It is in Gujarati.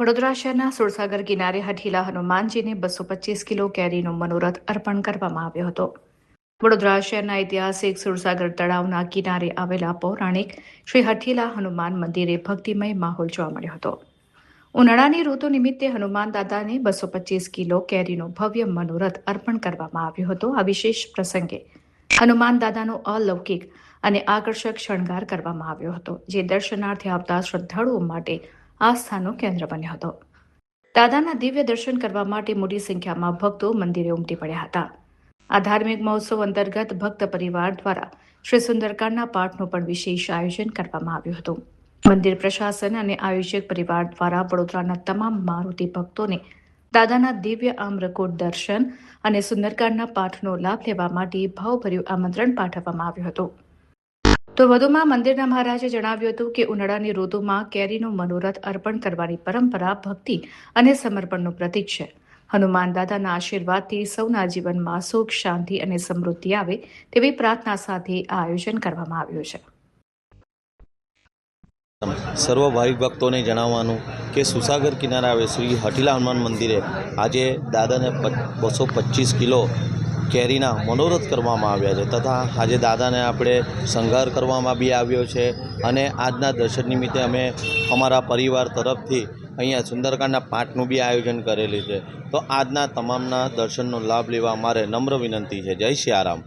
વડોદરા શહેરના સુરસાગર કિનારે હઠીલા હનુમાનજીને 225 કિલો કેરીનો મનોરથ અર્પણ કરવામાં આવ્યો હતો. વડોદરા શહેરના ઐતિહાસિક સુરસાગર તળાવના કિનારે આવેલા પૌરાણિક શ્રી હઠીલા હનુમાન મંદિરે ભક્તિમય માહોલ જોવા મળ્યો હતો. ઉનાળાની ઋતુ નિમિત્તે હનુમાન દાદાને 225 કિલો કેરીનો ભવ્ય મનોરથ અર્પણ કરવામાં આવ્યો હતો. આ વિશેષ પ્રસંગે હનુમાન દાદાનો અલૌકિક અને આકર્ષક શણગાર કરવામાં આવ્યો હતો, જે દર્શનાર્થે આવતા શ્રદ્ધાળુઓ માટે આસ્થાનું કેન્દ્ર બન્યો હતો. દાદાના દિવ્ય દર્શન કરવા માટે મોટી સંખ્યામાં ભક્તો મંદિરે ઉમટી પડ્યા હતા. આ ધાર્મિક મહોત્સવ અંતર્ગત ભક્ત પરિવાર દ્વારા શ્રી સુંદરકાંડના પાઠનું પણ વિશેષ આયોજન કરવામાં આવ્યું હતું. મંદિર પ્રશાસન અને આયોજક પરિવાર દ્વારા વડોદરાના તમામ મારુતિ ભક્તોને દાદાના દિવ્ય આમ્રકૂટ દર્શન અને સુંદરકાંડના પાઠનો લાભ લેવા માટે ભાવભર્યું આમંત્રણ પાઠવવામાં આવ્યું હતું. તો વધુમાં મંદિરના મહારાજે જણાવ્યું હતું કે ઉનાળાની ઋતુમાં કેરીનું મનોરથ અર્પણ કરવાની પરંપરા ભક્તિ અને સમર્પણનું પ્રતીક છે. હનુમાન દાદાના આશીર્વાદથી સૌના જીવનમાં સુખ, શાંતિ અને સમૃદ્ધિ આવે તેવી પ્રાર્થના સાથે આ આયોજન કરવામાં આવ્યું છે. સર્વ ભાવિક ભક્તોને જણાવવાનું કે સુરસાગર કિનારે આવે શ્રી હઠીલા હનુમાન મંદિરે આજે દાદાને 225 કિલો કેરીના મનોરથ કરવામાં આવ્યા છે તથા આજે દાદાને આપણે શણગાર કરવામાં બી આવ્યો છે અને આજના દર્શન નિમિત્તે અમે અમારા પરિવાર તરફથી અહીંયા સુંદરકાંડના પાઠનું બી આયોજન કરેલું છે. તો આજના તમામના દર્શનનો લાભ લેવા અમારે નમ્ર વિનંતી છે. જય સિયારામ.